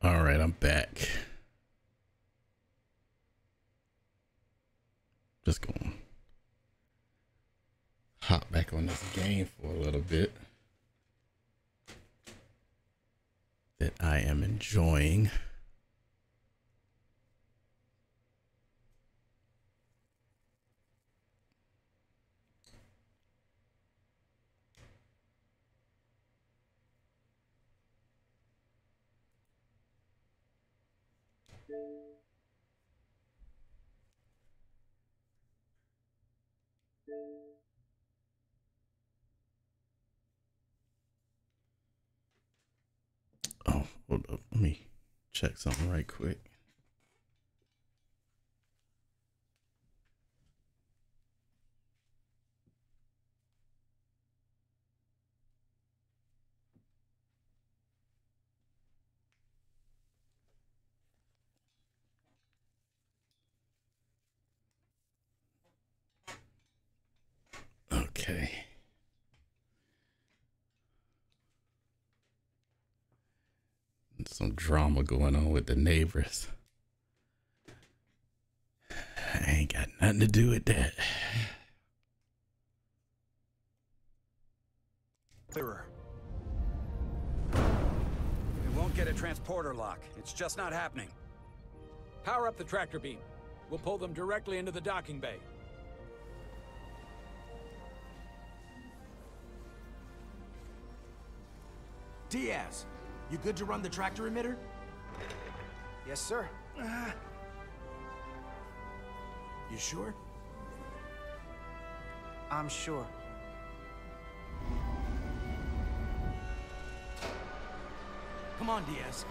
All right, I'm back. Just gonna hop back on this game for a little bit that I am enjoying. Oh, hold up. Let me check something right quick. Okay. Some drama going on with the neighbors. I ain't got nothing to do with that. Clearer. We won't get a transporter lock. It's just not happening. Power up the tractor beam. We'll pull them directly into the docking bay. Diaz, you good to run the tractor emitter? Yes, sir. You sure? I'm sure. Come on, Diaz.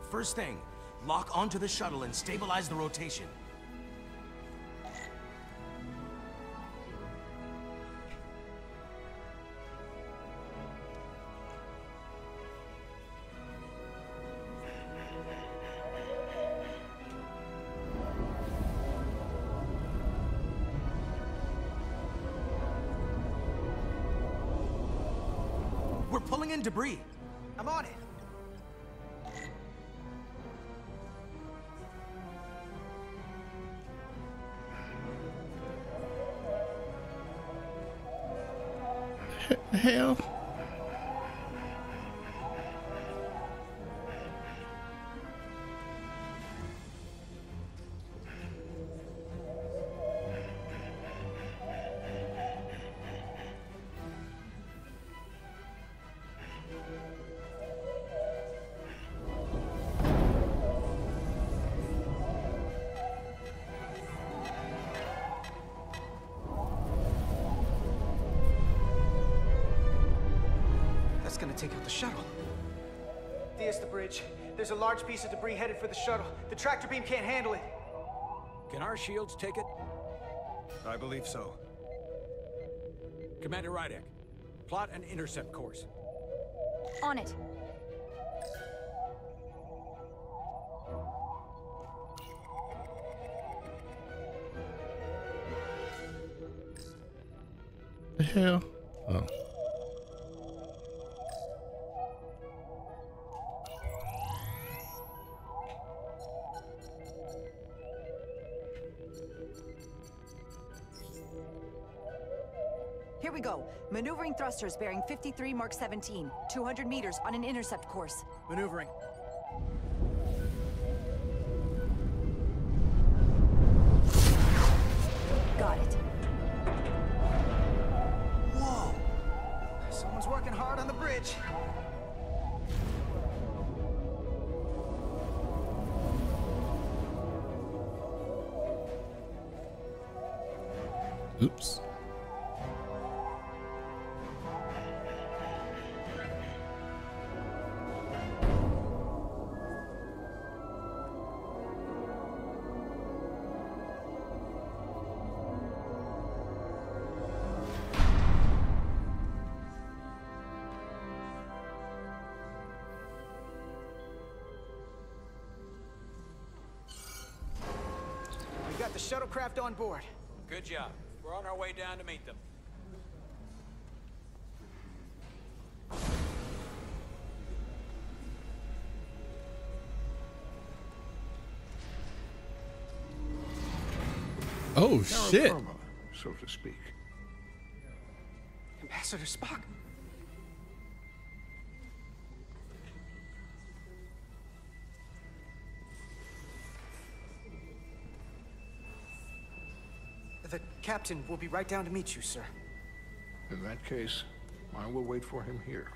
First thing, lock onto the shuttle and stabilize the rotation. We're pulling in debris. I'm on it. Hell. That's gonna take out the shuttle. Diaz, the bridge. There's a large piece of debris headed for the shuttle. The tractor beam can't handle it. Can our shields take it? I believe so. Commander Rydek, plot an intercept course. On it. The hell? Oh. Here we go. Maneuvering thrusters bearing 53 Mark 17, 200 meters on an intercept course. Maneuvering. Got it. Whoa! Someone's working hard on the bridge. Oops. We got the shuttlecraft on board. Good job. We're on our way down to meet them. Oh, terra shit. firma, so to speak. Ambassador Spock? The captain will be right down to meet you, sir. In that case, I will wait for him here.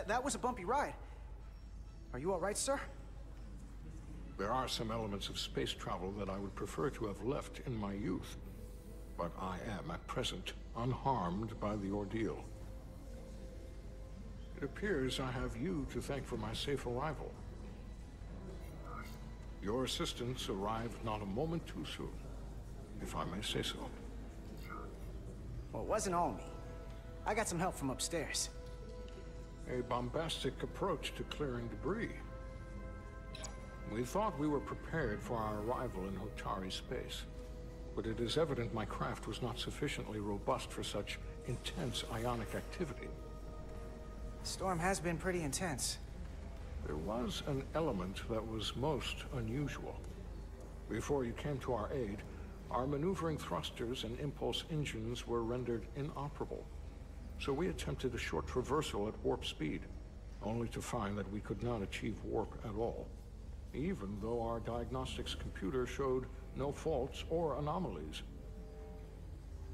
That was a bumpy ride. Are you all right, sir? There are some elements of space travel that I would prefer to have left in my youth, but I am, at present, unharmed by the ordeal. It appears I have you to thank for my safe arrival. Your assistance arrived not a moment too soon, if I may say so. Well, it wasn't all me. I got some help from upstairs. A bombastic approach to clearing debris. We thought we were prepared for our arrival in Hotari space, but it is evident my craft was not sufficiently robust for such intense ionic activity. The storm has been pretty intense. There was an element that was most unusual. Before you came to our aid, our maneuvering thrusters and impulse engines were rendered inoperable. So we attempted a short traversal at warp speed, only to find that we could not achieve warp at all, even though our diagnostics computer showed no faults or anomalies.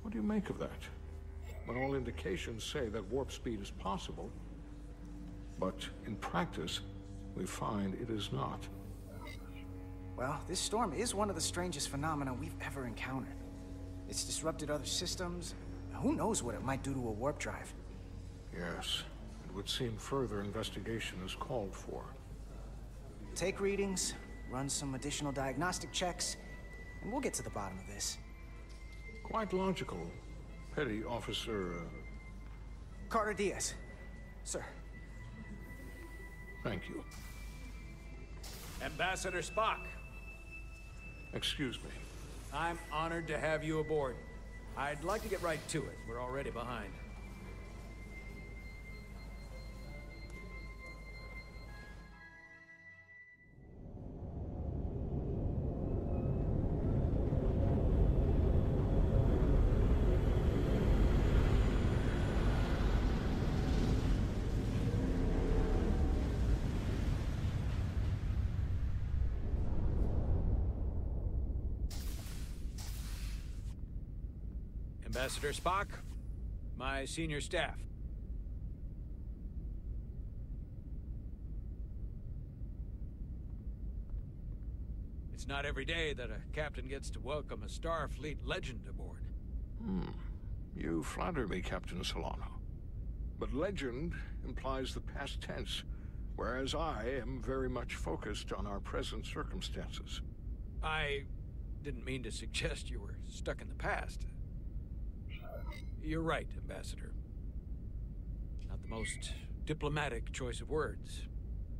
What do you make of that? When all indications say that warp speed is possible, but in practice, we find it is not. Well, this storm is one of the strangest phenomena we've ever encountered. It's disrupted other systems. Who knows what it might do to a warp drive? Yes, it would seem further investigation is called for. Take readings, run some additional diagnostic checks, and we'll get to the bottom of this. Quite logical, Petty Officer... Carter Diaz. Sir. Thank you. Ambassador Spock, Excuse me. I'm honored to have you aboard. I'd like to get right to it. We're already behind. Ambassador Spock, my senior staff. It's not every day that a captain gets to welcome a Starfleet legend aboard. You flatter me, Captain Solano. But legend implies the past tense, whereas I am very much focused on our present circumstances. I didn't mean to suggest you were stuck in the past. You're right, Ambassador. Not the most diplomatic choice of words.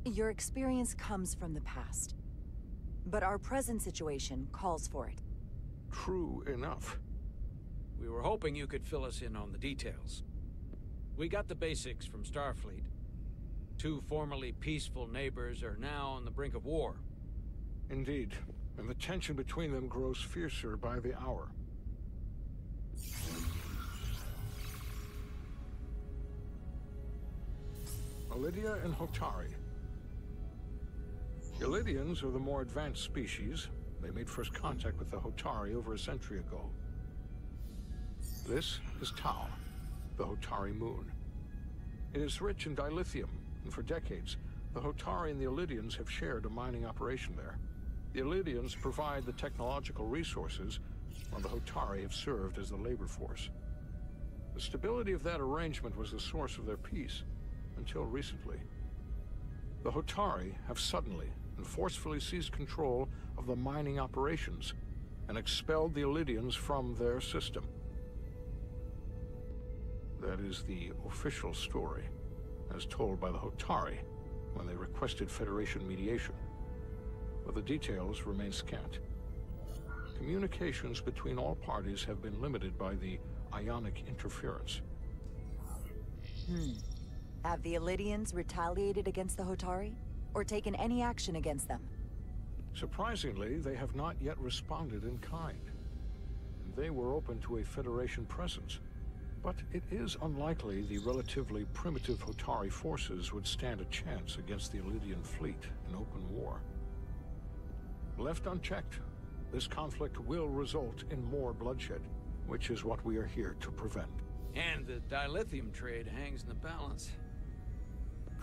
Your experience comes from the past. But our present situation calls for it. True enough. We were hoping you could fill us in on the details. We got the basics from Starfleet. Two formerly peaceful neighbors are now on the brink of war. Indeed, and the tension between them grows fiercer by the hour. Ilidia and Hotari. Ilidians are the more advanced species. They made first contact with the Hotari over a century ago. This is Tau, the Hotari moon. It is rich in dilithium, and for decades, the Hotari and the Ilidians have shared a mining operation there. The Ilidians provide the technological resources, while the Hotari have served as the labor force. The stability of that arrangement was the source of their peace, until recently. The Hotari have suddenly and forcefully seized control of the mining operations and expelled the Ilidians from their system. That is the official story, as told by the Hotari when they requested Federation mediation. but the details remain scant. Communications between all parties have been limited by the ionic interference. Have the Elydians retaliated against the Hotari? Or taken any action against them? Surprisingly, they have not yet responded in kind. They were open to a Federation presence, but it is unlikely the relatively primitive Hotari forces would stand a chance against the Elydian fleet in open war. Left unchecked, this conflict will result in more bloodshed, which is what we are here to prevent. And the dilithium trade hangs in the balance.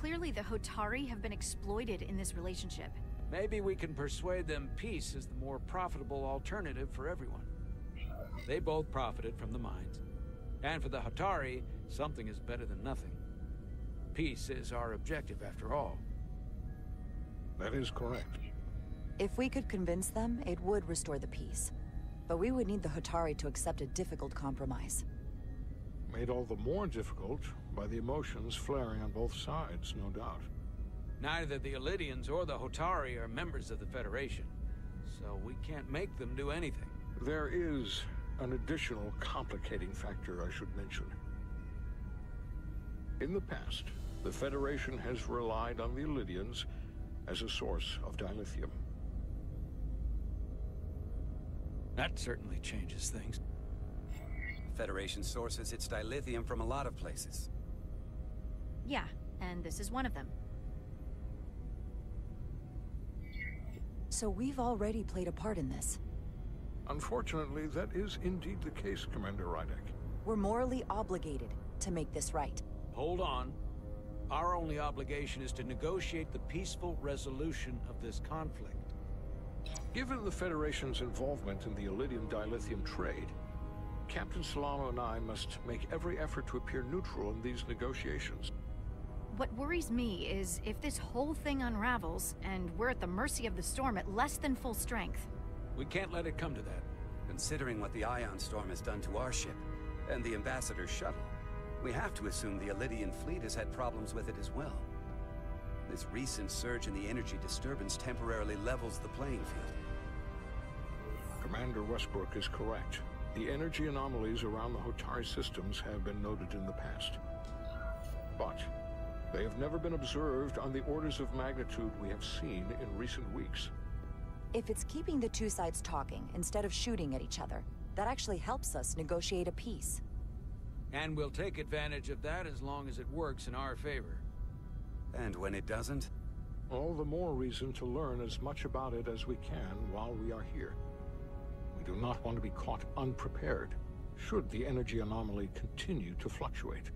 Clearly, the Hotari have been exploited in this relationship. Maybe we can persuade them peace is the more profitable alternative for everyone. They both profited from the mines. And for the Hotari, something is better than nothing. Peace is our objective, after all. That is correct. If we could convince them, it would restore the peace. But we would need the Hotari to accept a difficult compromise. Made all the more difficult by the emotions flaring on both sides, no doubt. Neither the Elydians or the Hotari are members of the Federation, so we can't make them do anything. There is an additional complicating factor I should mention. In the past, the Federation has relied on the Elydians as a source of dilithium. That certainly changes things. The Federation sources its dilithium from a lot of places. Yeah, and this is one of them. So we've already played a part in this. Unfortunately, that is indeed the case, Commander Rydek. We're morally obligated to make this right. Hold on. Our only obligation is to negotiate the peaceful resolution of this conflict. Given the Federation's involvement in the Elydian dilithium trade, Captain Solano and I must make every effort to appear neutral in these negotiations. What worries me is if this whole thing unravels, and we're at the mercy of the storm at less than full strength. We can't let it come to that. Considering what the Ion Storm has done to our ship, and the Ambassador's shuttle, we have to assume the Elydian fleet has had problems with it as well. This recent surge in the energy disturbance temporarily levels the playing field. Commander Westbrook is correct. The energy anomalies around the Hotari systems have been noted in the past. But they have never been observed on the orders of magnitude we have seen in recent weeks. If it's keeping the two sides talking instead of shooting at each other, that actually helps us negotiate a peace. And we'll take advantage of that as long as it works in our favor. And when it doesn't? All the more reason to learn as much about it as we can while we are here. We do not want to be caught unprepared, should the energy anomaly continue to fluctuate.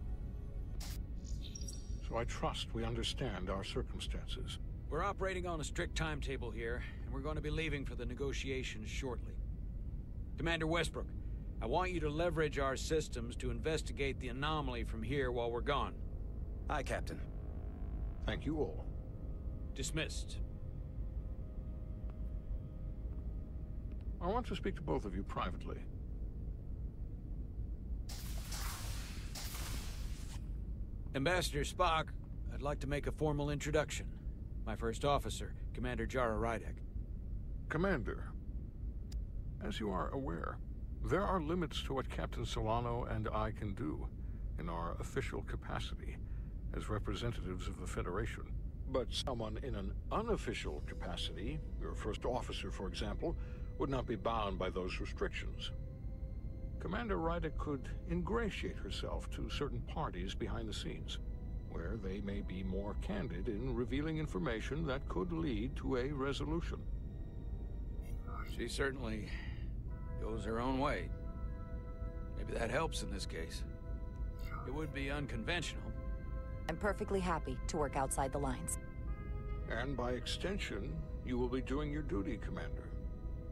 So I trust we understand our circumstances. We're operating on a strict timetable here, and we're going to be leaving for the negotiations shortly. Commander Westbrook, I want you to leverage our systems to investigate the anomaly from here while we're gone. Aye, Captain. Thank you all. Dismissed. I want to speak to both of you privately. Ambassador Spock, I'd like to make a formal introduction. My first officer, Commander Jara Rydek. Commander, as you are aware, there are limits to what Captain Solano and I can do in our official capacity as representatives of the Federation. But someone in an unofficial capacity, your first officer, for example, would not be bound by those restrictions. Commander Rydek could ingratiate herself to certain parties behind the scenes, where they may be more candid in revealing information that could lead to a resolution. She certainly goes her own way. Maybe that helps in this case. It would be unconventional. I'm perfectly happy to work outside the lines. And by extension, you will be doing your duty, Commander.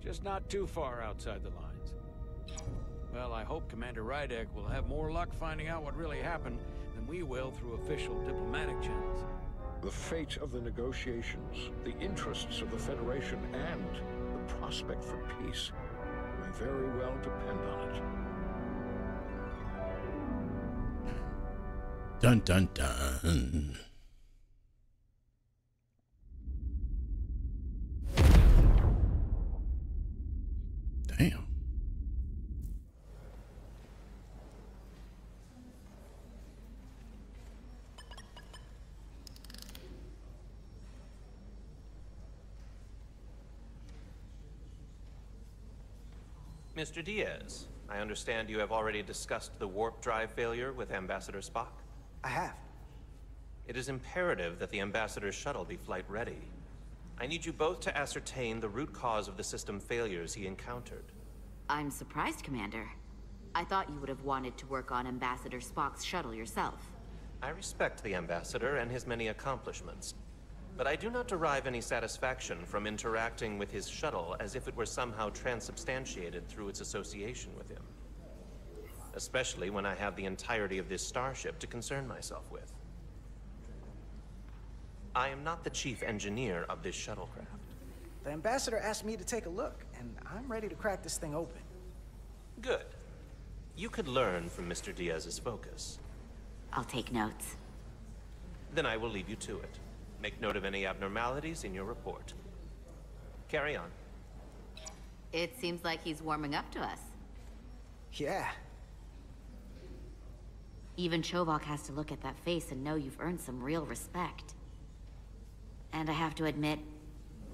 Just not too far outside the lines. Well, I hope Commander Rydek will have more luck finding out what really happened than we will through official diplomatic channels. The fate of the negotiations, the interests of the Federation, and the prospect for peace may very well depend on it. Dun dun dun. Mr. Diaz, I understand you have already discussed the warp drive failure with Ambassador Spock? I have. It is imperative that the Ambassador's shuttle be flight ready. I need you both to ascertain the root cause of the system failures he encountered. I'm surprised, Commander. I thought you would have wanted to work on Ambassador Spock's shuttle yourself. I respect the Ambassador and his many accomplishments, but I do not derive any satisfaction from interacting with his shuttle as if it were somehow transubstantiated through its association with him. Especially when I have the entirety of this starship to concern myself with. I am not the chief engineer of this shuttlecraft. The Ambassador asked me to take a look, and I'm ready to crack this thing open. Good. You could learn from Mr. Diaz's focus. I'll take notes. Then I will leave you to it. Make note of any abnormalities in your report. Carry on. It seems like he's warming up to us. Yeah. Even Chovok has to look at that face and know you've earned some real respect. And I have to admit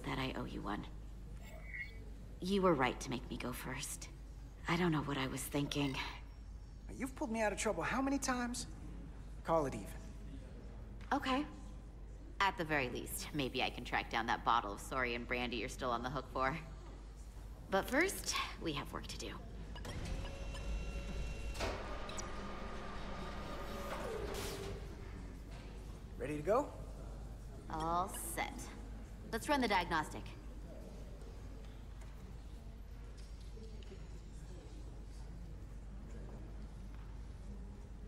that I owe you one. You were right to make me go first. I don't know what I was thinking. You've pulled me out of trouble how many times? Call it even. Okay. At the very least, maybe I can track down that bottle of Saurian brandy you're still on the hook for. But first, we have work to do. Ready to go? All set. Let's run the diagnostic.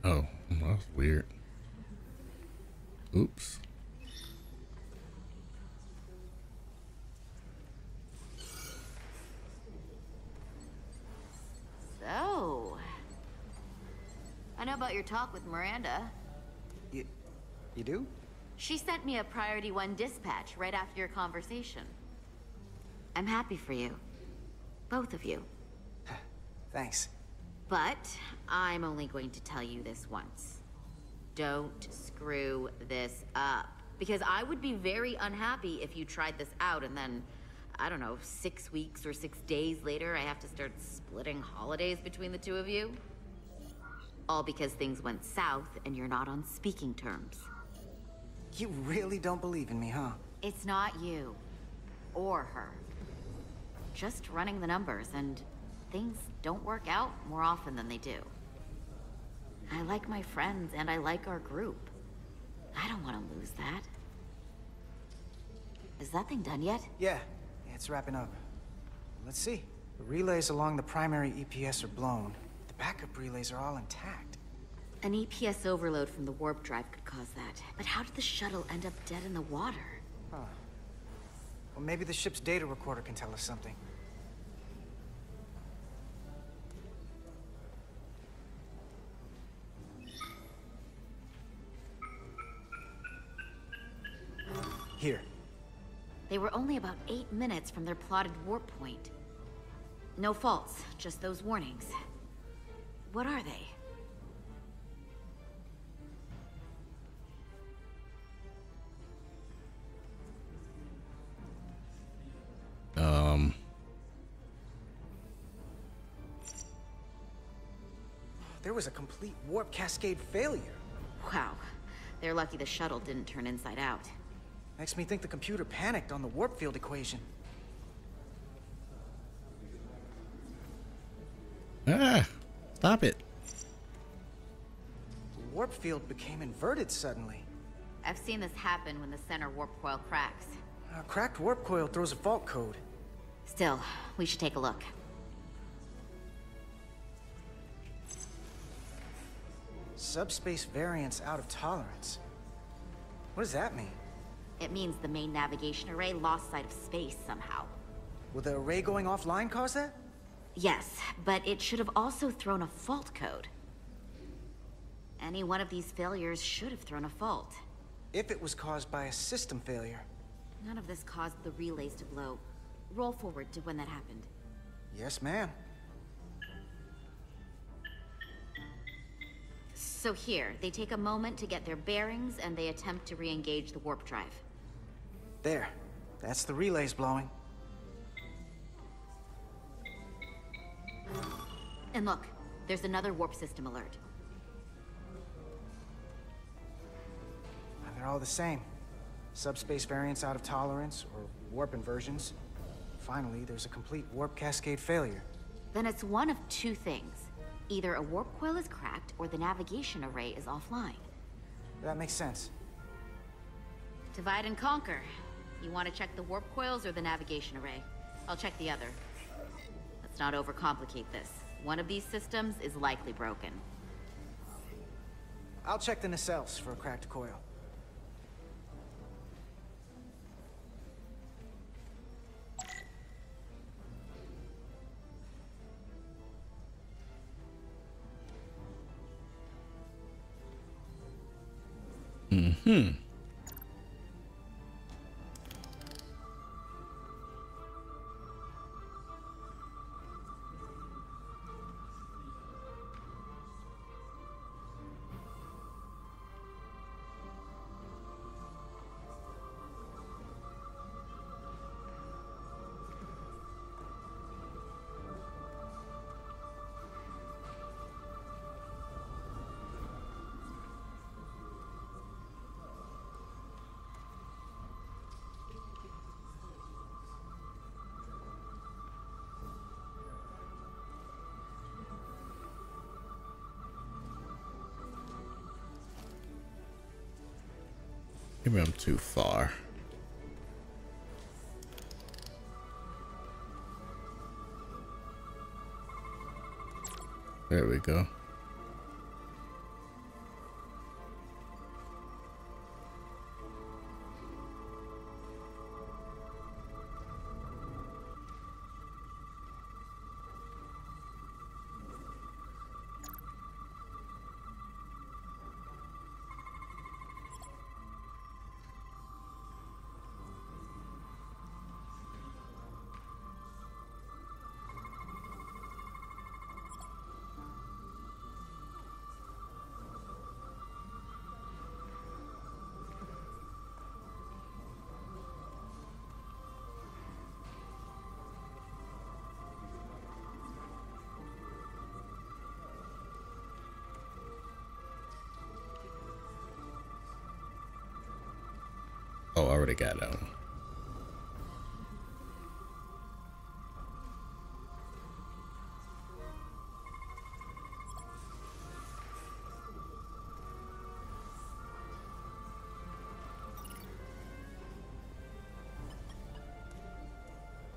Oh, that's weird. Oops. So... I know about your talk with Miranda. You do? She sent me a Priority 1 dispatch right after your conversation. I'm happy for you. Both of you. Thanks. But I'm only going to tell you this once. Don't screw this up. Because I would be very unhappy if you tried this out and then, I don't know, 6 weeks or 6 days later, I have to start splitting holidays between the two of you. All because things went south and you're not on speaking terms. You really don't believe in me, huh? It's not you. Or her. Just running the numbers, and things don't work out more often than they do. I like my friends, and I like our group. I don't want to lose that. Is that thing done yet? Yeah, it's wrapping up. Let's see. The relays along the primary EPS are blown. The backup relays are all intact. An EPS overload from the warp drive could cause that. But how did the shuttle end up dead in the water? Huh. Well, maybe the ship's data recorder can tell us something. Here. They were only about 8 minutes from their plotted warp point. No faults, just those warnings. What are they? There was a complete warp cascade failure. Wow. They're lucky the shuttle didn't turn inside out. Makes me think the computer panicked on the warp field equation. Ah, stop it. The warp field became inverted suddenly. I've seen this happen when the center warp coil cracks. A cracked warp coil throws a fault code. Still, we should take a look. Subspace variance out of tolerance. What does that mean? It means the main navigation array lost sight of space somehow. Will the array going offline cause that? Yes, but it should have also thrown a fault code. Any one of these failures should have thrown a fault. If it was caused by a system failure. None of this caused the relays to blow. Roll forward to when that happened. Yes, ma'am. So here, they take a moment to get their bearings and they attempt to re-engage the warp drive. There. That's the relays blowing. And look, there's another warp system alert. They're all the same. Subspace variants out of tolerance, or warp inversions. Finally, there's a complete warp cascade failure. Then it's one of two things. Either a warp coil is cracked, or the navigation array is offline. That makes sense. Divide and conquer. You want to check the warp coils or the navigation array? I'll check the other. Let's not overcomplicate this. One of these systems is likely broken. I'll check the nacelles for a cracked coil. Mm-hmm. Maybe I'm too far. There we go. Oh, I already got that one.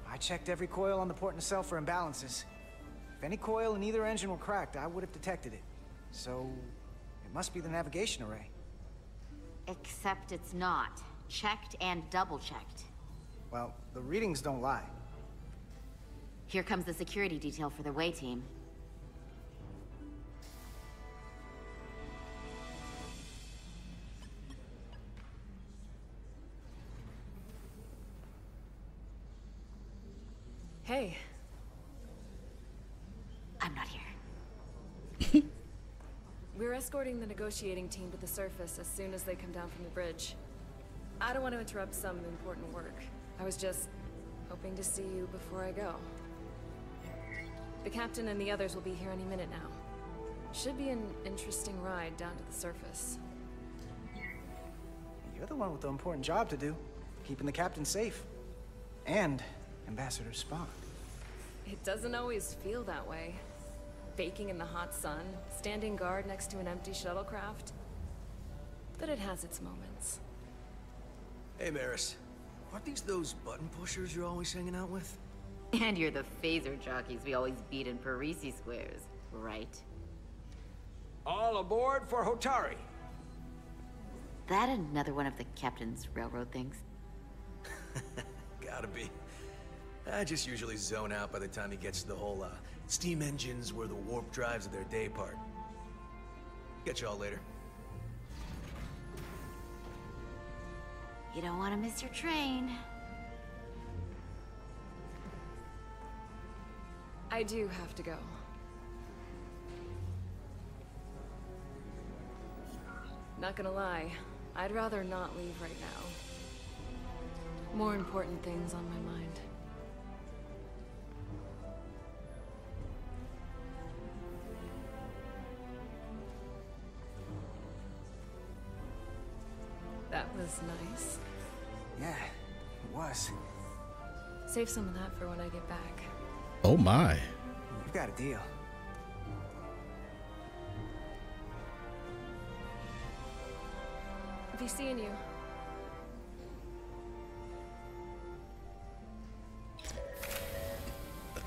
I checked every coil on the port nacelle for imbalances. If any coil in either engine were cracked, I would have detected it. So, it must be the navigation array. Except it's not. Checked and double-checked. Well, the readings don't lie. Here comes the security detail for the way team. Hey. I'm not here. We're escorting the negotiating team to the surface as soon as they come down from the bridge. I don't want to interrupt some important work. I was just hoping to see you before I go. The captain and the others will be here any minute now. Should be an interesting ride down to the surface. You're the one with the important job to do. Keeping the captain safe. And Ambassador Spock. It doesn't always feel that way. Baking in the hot sun, standing guard next to an empty shuttlecraft. But it has its moments. Hey, Maris. Aren't these those button pushers you're always hanging out with? And you're the phaser jockeys we always beat in Parisi squares, right? All aboard for Hotari. That another one of the captain's railroad things? Gotta be. I just usually zone out by the time he gets to the whole, steam engines were the warp drives of their day part. Catch y'all later. You don't want to miss your train. I do have to go. Not gonna lie, I'd rather not leave right now. More important things on my mind. That was nice. Yeah, it was. Save some of that for when I get back. Oh my. You've got a deal. Be seeing you.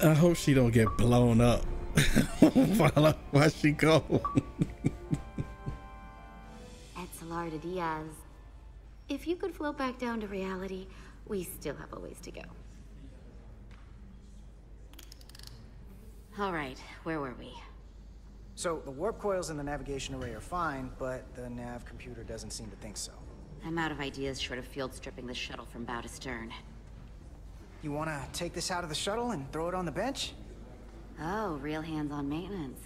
I hope she don't get blown up while she go. Etzelarda Diaz. If you could float back down to reality, we still have a ways to go. All right, where were we? So, the warp coils in the navigation array are fine, but the nav computer doesn't seem to think so. I'm out of ideas short of field stripping the shuttle from bow to stern. You wanna take this out of the shuttle and throw it on the bench? Oh, real hands-on maintenance.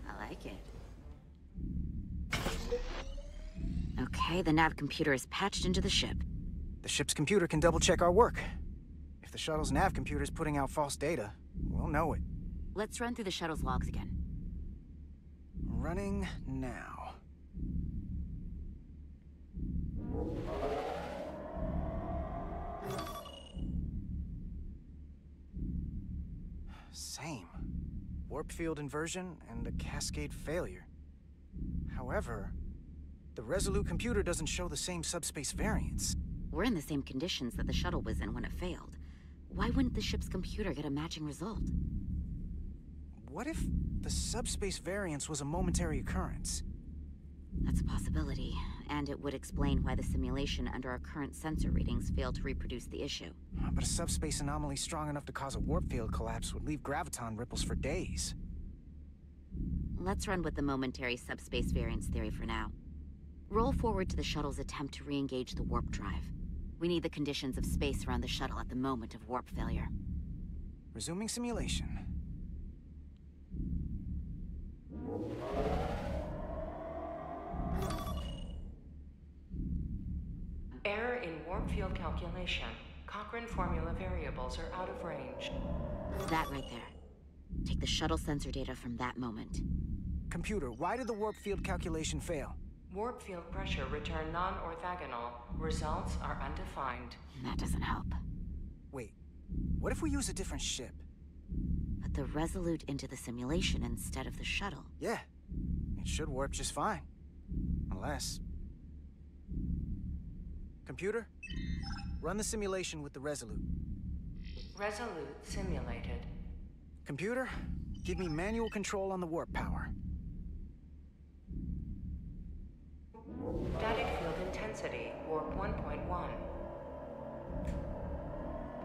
I like it. Okay, the nav computer is patched into the ship. The ship's computer can double-check our work. If the shuttle's nav computer is putting out false data, we'll know it. Let's run through the shuttle's logs again. Running now. Same. Warp field inversion and a cascade failure. However, the Resolute computer doesn't show the same subspace variance. We're in the same conditions that the shuttle was in when it failed. Why wouldn't the ship's computer get a matching result? What if the subspace variance was a momentary occurrence? That's a possibility, and it would explain why the simulation under our current sensor readings failed to reproduce the issue. But a subspace anomaly strong enough to cause a warp field collapse would leave graviton ripples for days. Let's run with the momentary subspace variance theory for now. Roll forward to the shuttle's attempt to re-engage the warp drive. We need the conditions of space around the shuttle at the moment of warp failure. Resuming simulation. Error in warp field calculation. Cochrane formula variables are out of range. That right there. Take the shuttle sensor data from that moment. Computer, why did the warp field calculation fail? Warp field pressure returned non-orthogonal. Results are undefined. That doesn't help. Wait, what if we use a different ship? Put the Resolute into the simulation instead of the shuttle. Yeah, it should warp just fine. Unless... Computer, run the simulation with the Resolute. Resolute simulated. Computer, give me manual control on the warp power. Static field intensity, warp 1.1.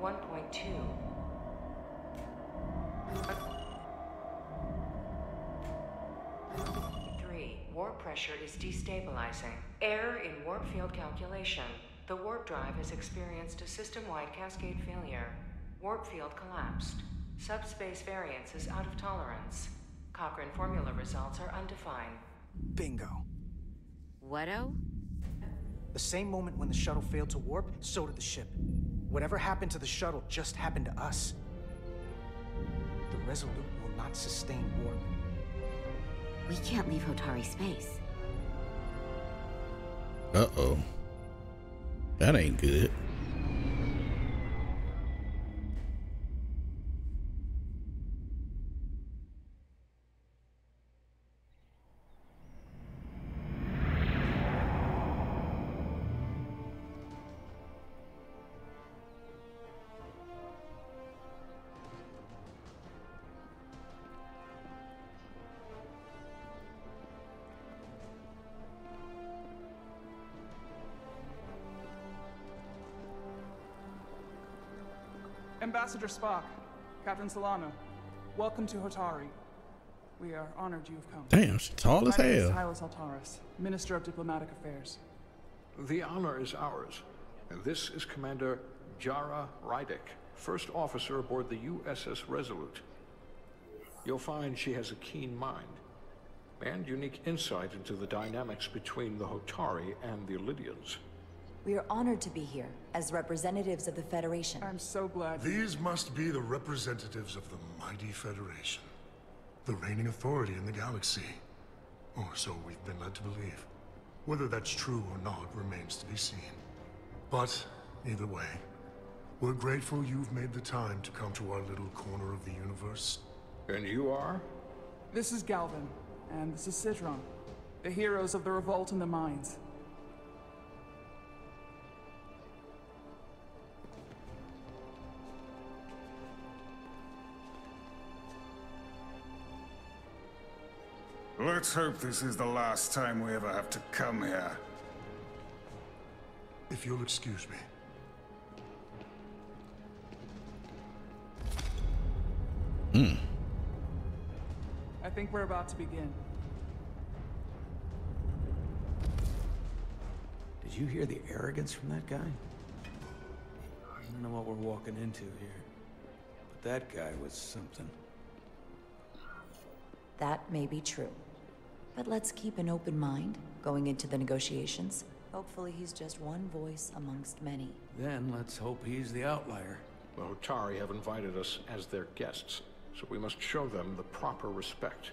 1.2. 3. Warp pressure is destabilizing. Error in warp field calculation. The warp drive has experienced a system-wide cascade failure. Warp field collapsed. Subspace variance is out of tolerance. Cochrane formula results are undefined. Bingo. What-o? The same moment when the shuttle failed to warp, so did the ship. Whatever happened to the shuttle just happened to us. The Resolute will not sustain warp. We can't leave Hotari space. Uh-oh. That ain't good. Ambassador Spock, Captain Solano, welcome to Hotari. We are honored you have come. Damn, she's tall as My name is hell. Tyler Saltaris, Minister of Diplomatic Affairs. The honor is ours. And this is Commander Jara Rydick, first officer aboard the USS Resolute. You'll find she has a keen mind and unique insight into the dynamics between the Hotari and the Illidians. We are honored to be here as representatives of the Federation. I'm so glad. These must be the representatives of the mighty Federation, the reigning authority in the galaxy. Or so we've been led to believe. Whether that's true or not remains to be seen. But, either way, we're grateful you've made the time to come to our little corner of the universe. And you are? This is Galvin, and this is Citron, the heroes of the revolt in the mines. Let's hope this is the last time we ever have to come here. If you'll excuse me. I think we're about to begin. Did you hear the arrogance from that guy? I don't know what we're walking into here, but that guy was something. That may be true. But let's keep an open mind going into the negotiations. Hopefully he's just one voice amongst many. Then let's hope he's the outlier. The Hotari have invited us as their guests, so we must show them the proper respect.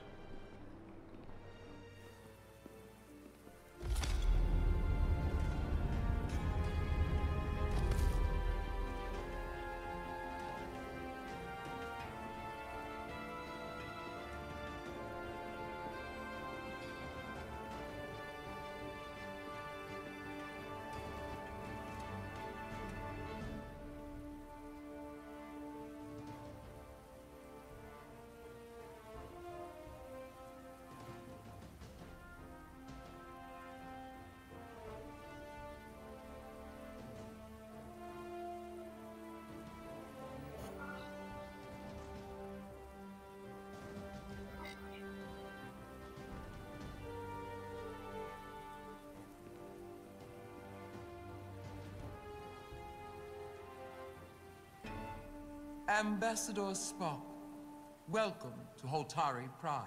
Ambassador Spock, welcome to Hotari Prime.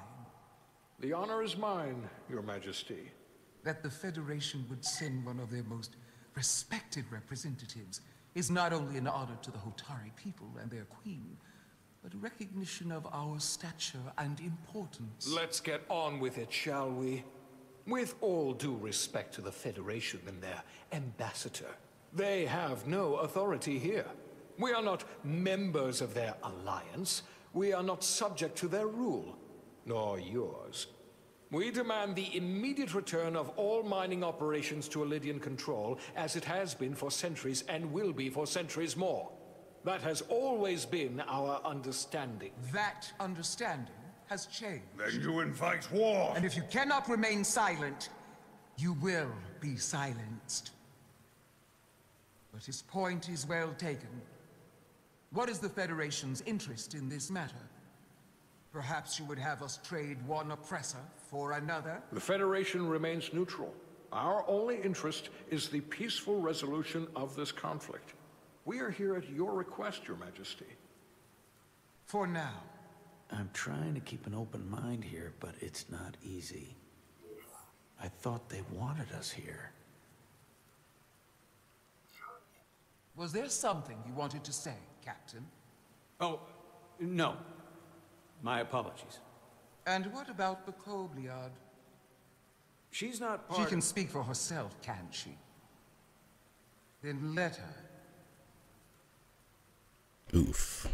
The honor is mine, Your Majesty. That the Federation would send one of their most respected representatives is not only an honor to the Hotari people and their queen, but a recognition of our stature and importance. Let's get on with it, shall we? With all due respect to the Federation and their ambassador, they have no authority here. We are not members of their alliance. We are not subject to their rule, nor yours. We demand the immediate return of all mining operations to Elydian control, as it has been for centuries and will be for centuries more. That has always been our understanding. That understanding has changed. Then you invite war! And if you cannot remain silent, you will be silenced. But his point is well taken. What is the Federation's interest in this matter? Perhaps you would have us trade one oppressor for another? The Federation remains neutral. Our only interest is the peaceful resolution of this conflict. We are here at your request, Your Majesty. For now. I'm trying to keep an open mind here, but it's not easy. I thought they wanted us here. Was there something you wanted to say, Captain? Oh, no. My apologies. And what about the Kobliad? She's not part She can speak for herself, can't she? Then let her. Oof.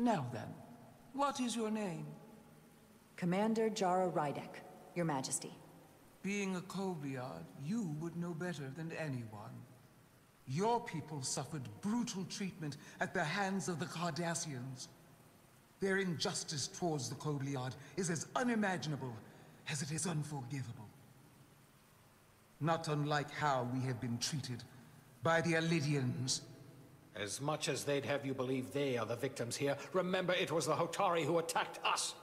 Now then, what is your name? Commander Jara Rydek, Your Majesty. Being a Kobliad, you would know better than anyone. Your people suffered brutal treatment at the hands of the Cardassians. Their injustice towards the Kobliad is as unimaginable as it is unforgivable. Not unlike how we have been treated by the Elydians. As much as they'd have you believe they are the victims here, remember it was the Hotari who attacked us.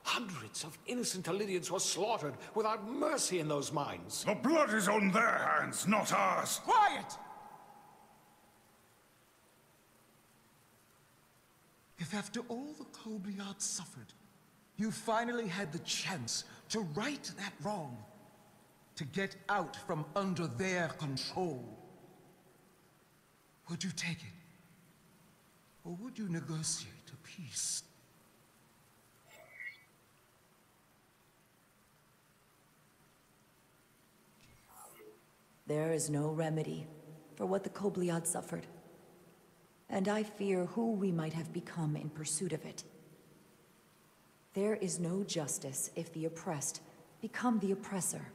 Hundreds of innocent Elydians were slaughtered without mercy in those mines. The blood is on their hands, not ours! Quiet! If after all the Kobliad suffered, You finally had the chance to right that wrong, to get out from under their control. Would you take it? Or would you negotiate a peace? There is no remedy for what the Kobliad suffered. And I fear who we might have become in pursuit of it. There is no justice if the oppressed become the oppressor.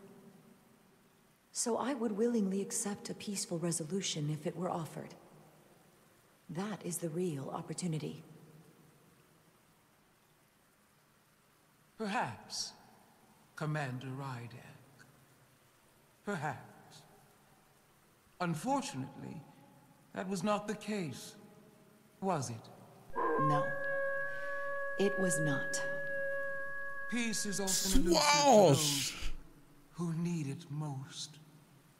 So I would willingly accept a peaceful resolution if it were offered. That is the real opportunity. Perhaps, Commander Rydak. Perhaps. Unfortunately, that was not the case, was it? No, it was not. Peace is often elusive to those who need it most.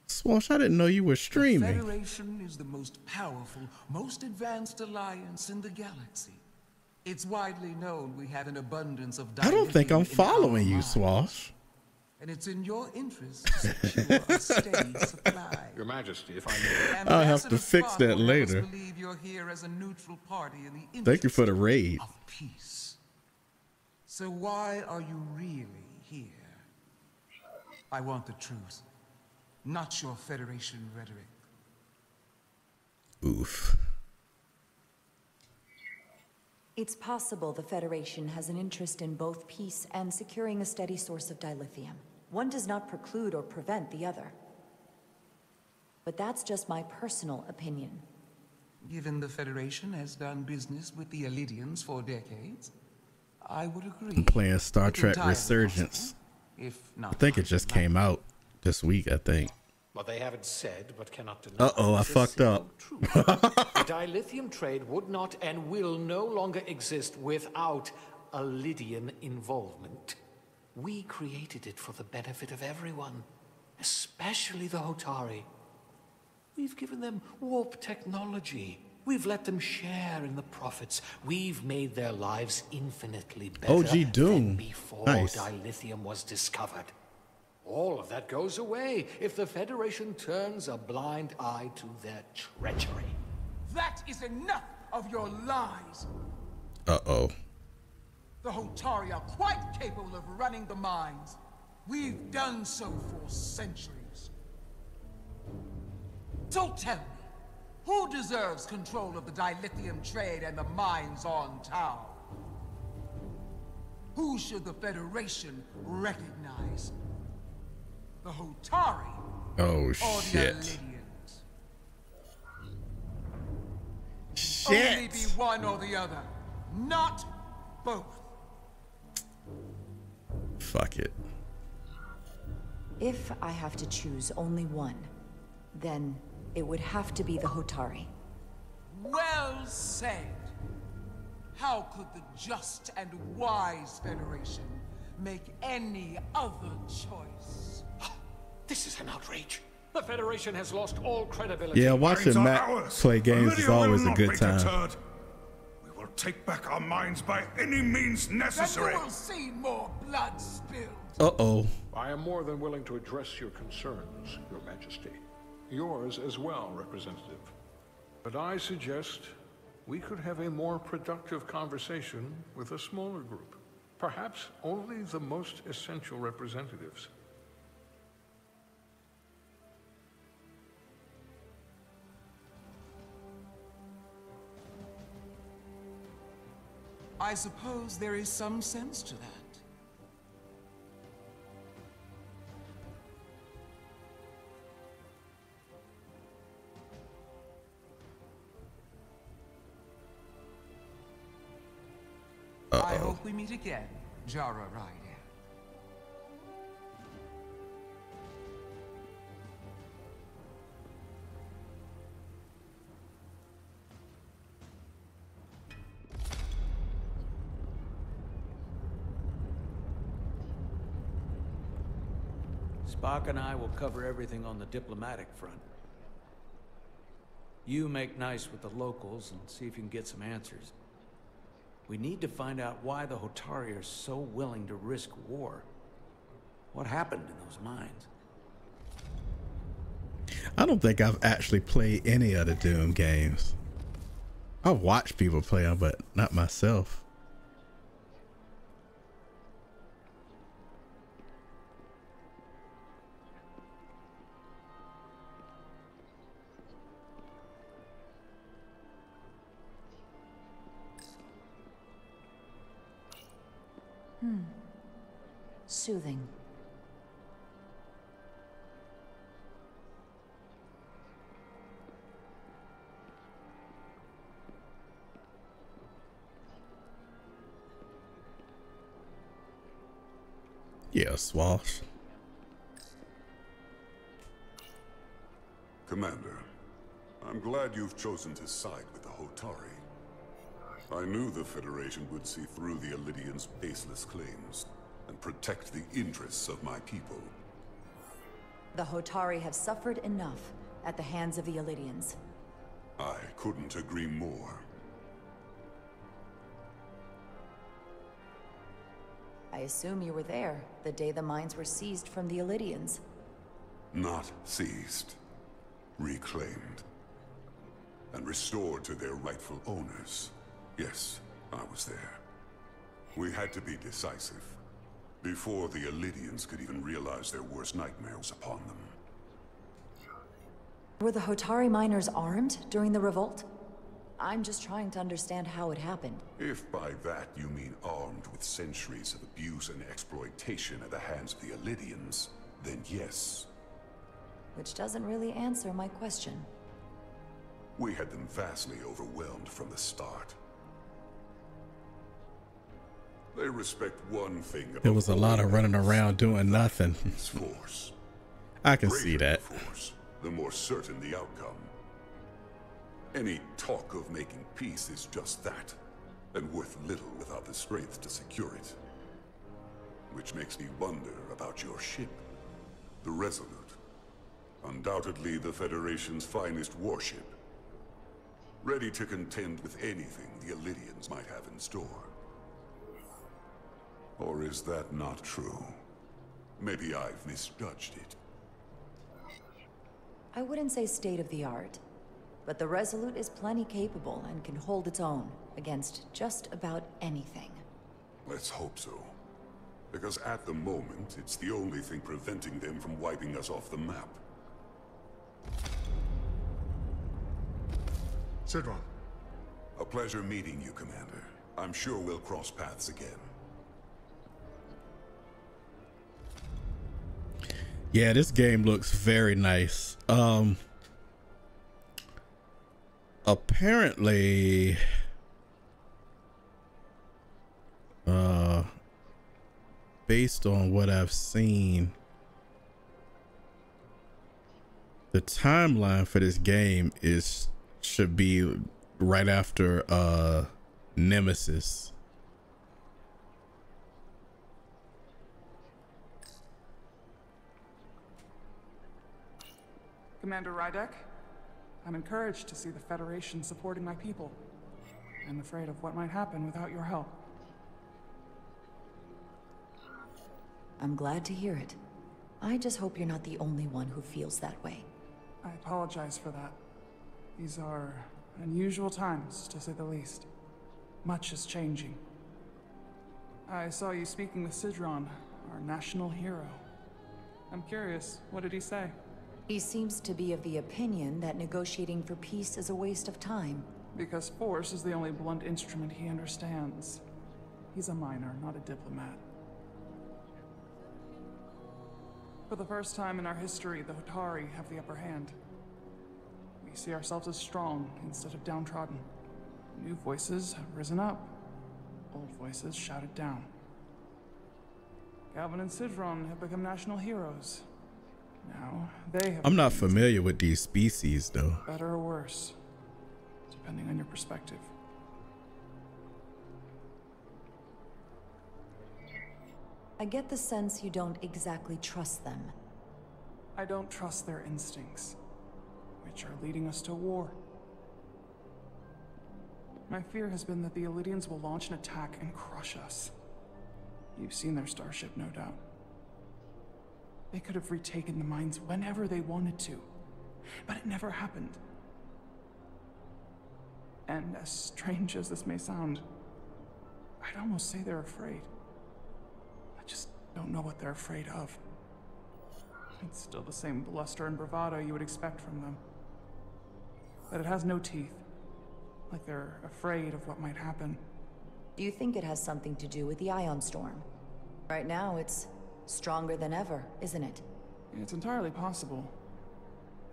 Swosh, I didn't know you were streaming. The Federation is the most powerful, most advanced alliance in the galaxy. It's widely known we have an abundance of I don't think I'm following you, Swosh. And it's in your interest to secure a steady supply. Your Majesty, if I may. I'll have to fix that later. You're here as a neutral party in the Thank you for the raid. Of peace. So why are you really here? I want the truth, not your Federation rhetoric. Oof. It's possible the Federation has an interest in both peace and securing a steady source of dilithium. One does not preclude or prevent the other. But that's just my personal opinion. Given the Federation has done business with the Elidians for decades, I would agree. I'm playing Star Trek Resurgence. If not, I think it just came out this week, I think. What they haven't said, but cannot deny. Uh-oh, I fucked up. The dilithium trade would not and will no longer exist without Elidian involvement. We created it for the benefit of everyone, especially the Hotari. We've given them warp technology. We've let them share in the profits. We've made their lives infinitely better OG Doom. than before Nice. dilithium was discovered. All of that goes away if the Federation turns a blind eye to their treachery. That is enough of your lies. Uh-oh. The Hotari are quite capable of running the mines. We've done so for centuries. So tell me, who deserves control of the dilithium trade and the mines on Tau? Who should the Federation recognize? The Hotari Oh, or shit. the Elidians? Shit. Only be one or the other, not both. Fuck it. If I have to choose only one, then it would have to be the Hotari. Well said. How could the just and wise Federation make any other choice? This is an outrage. The Federation has lost all credibility. Yeah, watching Matt play games is always a good time. We will take back our minds by any means necessary. Then you will see more blood spilled. Uh-oh. I am more than willing to address your concerns, Your Majesty. Yours as well, Representative. But I suggest we could have a more productive conversation with a smaller group. Perhaps only the most essential representatives. I suppose there is some sense to that. I hope we meet again, Jara Ryder. Spock and I will cover everything on the diplomatic front. You make nice with the locals and see if you can get some answers. We need to find out why the Hotari are so willing to risk war. What happened in those mines? I don't think I've actually played any of the Doom games. I've watched people play them, but not myself. Soothing. Yeah, Swash. Commander, I'm glad you've chosen to side with the Hotari. I knew the Federation would see through the Elydians' baseless claims and protect the interests of my people. The Hotari have suffered enough at the hands of the Elydians. I couldn't agree more. I assume you were there the day the mines were seized from the Elydians. Not seized. Reclaimed. And restored to their rightful owners. Yes, I was there. We had to be decisive. Before the Elydians could even realize their worst nightmares upon them. Were the Hotari miners armed during the revolt? I'm just trying to understand how it happened. If by that you mean armed with centuries of abuse and exploitation at the hands of the Elydians, then yes. Which doesn't really answer my question. We had them vastly overwhelmed from the start. They respect one thing about There was a lot of running around doing nothing. Force. I can see that. Force, the more certain the outcome. Any talk of making peace is just that, and worth little without the strength to secure it. Which makes me wonder about your ship, the Resolute. Undoubtedly the Federation's finest warship. Ready to contend with anything the Elydians might have in store. Or is that not true? Maybe I've misjudged it. I wouldn't say state of the art, but the Resolute is plenty capable and can hold its own against just about anything. Let's hope so. Because at the moment, it's the only thing preventing them from wiping us off the map. Sidron. A pleasure meeting you, Commander. I'm sure we'll cross paths again. Yeah, this game looks very nice. Apparently, based on what I've seen, the timeline for this game should be right after Nemesis. Commander Rydek, I'm encouraged to see the Federation supporting my people. I'm afraid of what might happen without your help. I'm glad to hear it. I just hope you're not the only one who feels that way. I apologize for that. These are unusual times, to say the least. Much is changing. I saw you speaking with Sidron, our national hero. I'm curious, what did he say? He seems to be of the opinion that negotiating for peace is a waste of time. Because force is the only blunt instrument he understands. He's a miner, not a diplomat. For the first time in our history, the Hotari have the upper hand. We see ourselves as strong instead of downtrodden. New voices have risen up. Old voices shouted down. Calvin and Sidron have become national heroes. Now, they have... I'm not familiar with these species, though. Better or worse, depending on your perspective. I get the sense you don't exactly trust them. I don't trust their instincts, which are leading us to war. My fear has been that the Illidians will launch an attack and crush us. You've seen their starship, no doubt. They could have retaken the mines whenever they wanted to, but it never happened. And as strange as this may sound, I'd almost say they're afraid. I just don't know what they're afraid of. It's still the same bluster and bravado you would expect from them. But it has no teeth. Like they're afraid of what might happen. Do you think it has something to do with the ion storm? Right now, it's stronger than ever, isn't it? It's entirely possible.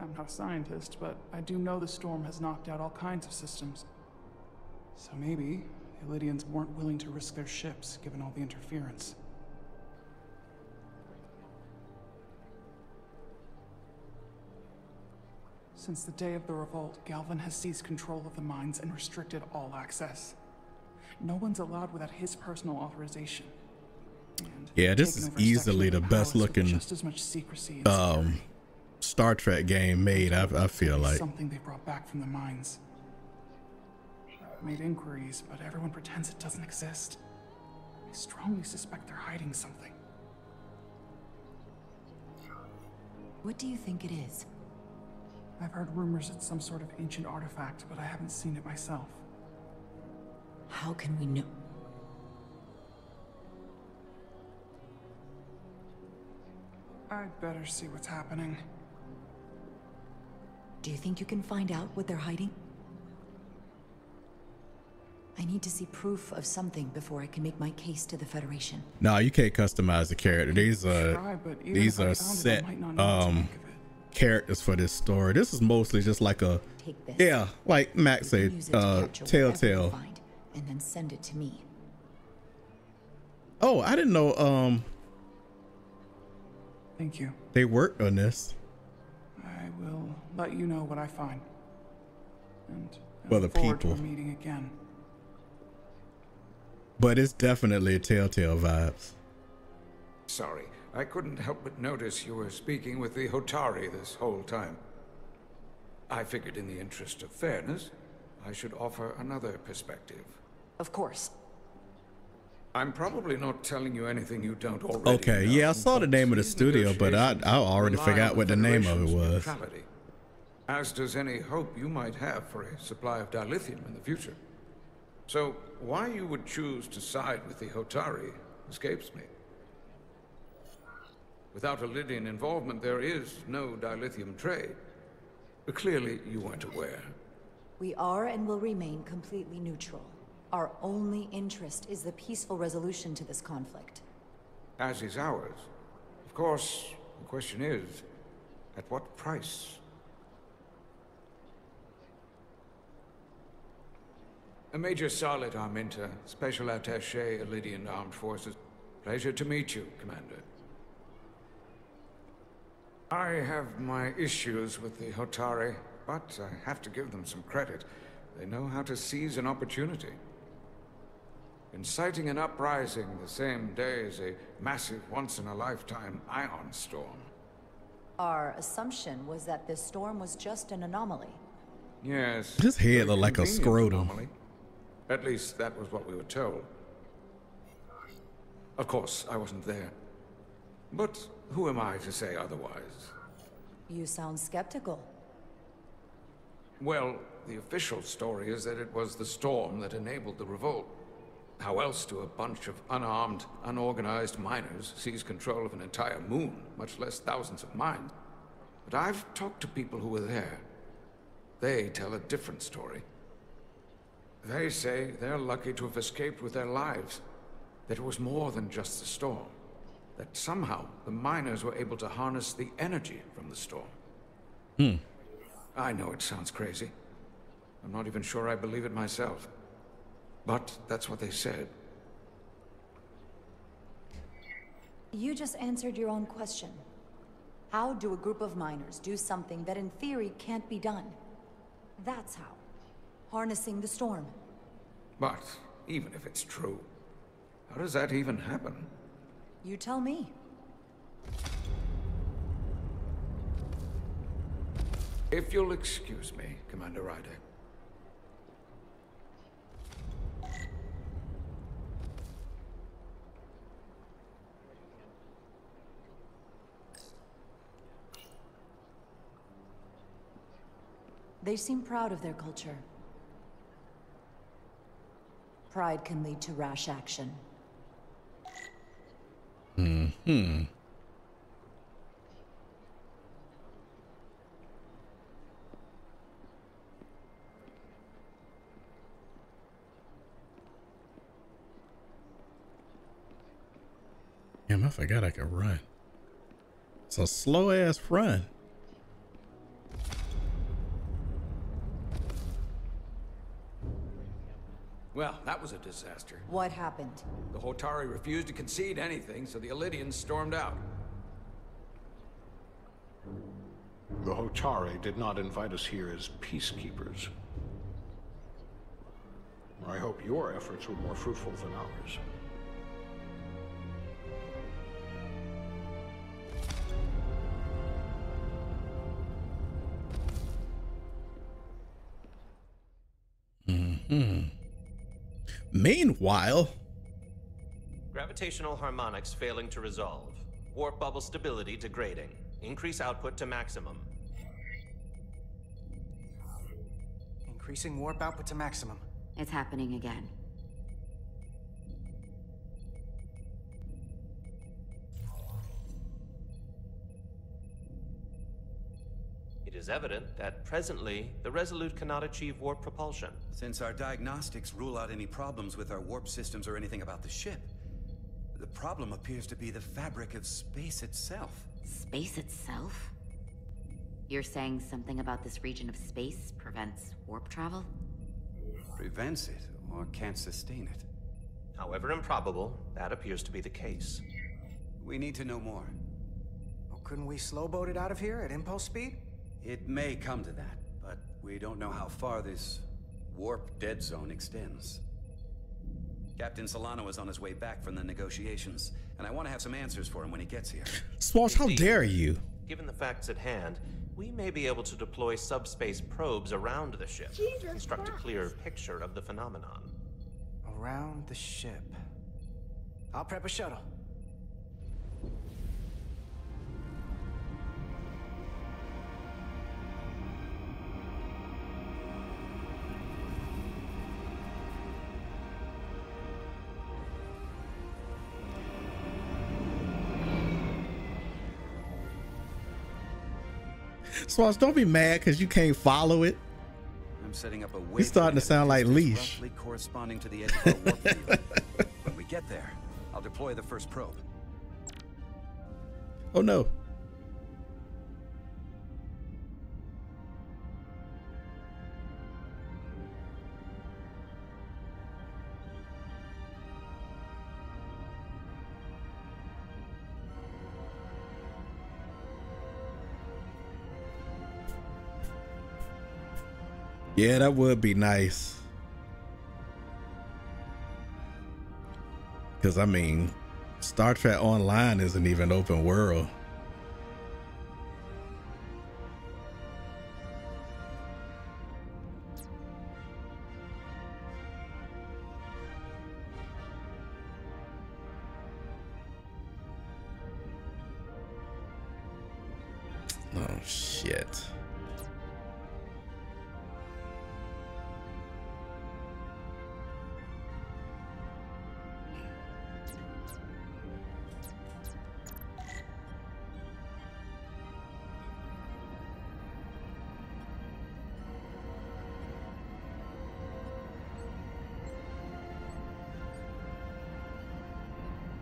I'm not a scientist, but I do know the storm has knocked out all kinds of systems. So maybe the Illidians weren't willing to risk their ships, given all the interference. Since the day of the revolt, Galvin has seized control of the mines and restricted all access. No one's allowed without his personal authorization. Yeah, this is easily the best looking just as much secrecy and Star Trek game made. I feel like something they brought back from the mines. I've made inquiries, but everyone pretends it doesn't exist. I strongly suspect they're hiding something. What do you think it is? I've heard rumors it's some sort of ancient artifact, but I haven't seen it myself. How can we know? I'd better see what's happening. Do you think you can find out what they're hiding? I need to see proof of something before I can make my case to the Federation. No, you can't customize the character. These are set characters for this story. This is mostly just like a like Max said, Telltale. And then send it to me. Oh, I didn't know Thank you. They worked on this. I will let you know what I find. And for the people. To a meeting again. But it's definitely Telltale vibes. Sorry, I couldn't help but notice you were speaking with the Hotari this whole time. I figured in the interest of fairness, I should offer another perspective. Of course. I'm probably not telling you anything you don't already Okay, know, yeah, I saw the name of the studio, but I already forgot what the name of it was. As does any hope you might have for a supply of dilithium in the future. So, why you would choose to side with the Hotari escapes me. Without Illidian involvement, there is no dilithium trade. But clearly, you weren't aware. We are and will remain completely neutral. Our only interest is the peaceful resolution to this conflict. As is ours. Of course, the question is, at what price? Major Sarlet Arminta, Special Attaché, Illidian Armed Forces. Pleasure to meet you, Commander. I have my issues with the Hotari, but I have to give them some credit. They know how to seize an opportunity. Inciting an uprising the same day as a massive, once-in-a-lifetime ion storm. Our assumption was that this storm was just an anomaly. Yes. His head looked like a scrotum. Anomaly. At least that was what we were told. Of course, I wasn't there. But who am I to say otherwise? You sound skeptical. Well, the official story is that it was the storm that enabled the revolt. How else do a bunch of unarmed, unorganized miners seize control of an entire moon, much less thousands of mines? But I've talked to people who were there. They tell a different story. They say they're lucky to have escaped with their lives. That it was more than just the storm. That somehow the miners were able to harness the energy from the storm. I know it sounds crazy. I'm not even sure I believe it myself. But that's what they said. You just answered your own question. How do a group of miners do something that in theory can't be done? That's how. Harnessing the storm. But even if it's true, how does that even happen? You tell me. If you'll excuse me, Commander Ryder. They seem proud of their culture. Pride can lead to rash action. Hmm. Damn, I forgot I could run. It's a slow ass run. Well, that was a disaster. What happened? The Hotari refused to concede anything, so the Elydians stormed out. The Hotari did not invite us here as peacekeepers. I hope your efforts were more fruitful than ours. Meanwhile, gravitational harmonics failing to resolve. Warp bubble stability degrading. Increase output to maximum. Increasing warp output to maximum. It's happening again. It is evident that presently, the Resolute cannot achieve warp propulsion. Since our diagnostics rule out any problems with our warp systems or anything about the ship, the problem appears to be the fabric of space itself. Space itself? You're saying something about this region of space prevents warp travel? Prevents it, or can't sustain it. However improbable, that appears to be the case. We need to know more. Well, couldn't we slow-boat it out of here at impulse speed? It may come to that, but we don't know how far this warp dead zone extends. Captain Solano is on his way back from the negotiations, and I want to have some answers for him when he gets here. Swash, how dare you? Given the facts at hand, we may be able to deploy subspace probes around the ship, construct a clearer picture of the phenomenon. Around the ship. I'll prep a shuttle. Swash, don't be mad because you can't follow it. I'm setting up a He's starting to sound like Leash. Roughly corresponding to the edge of our warp field. When we get there, I'll deploy the first probe. Oh no. Yeah, that would be nice. Because, I mean, Star Trek Online isn't even open world. Oh, shit.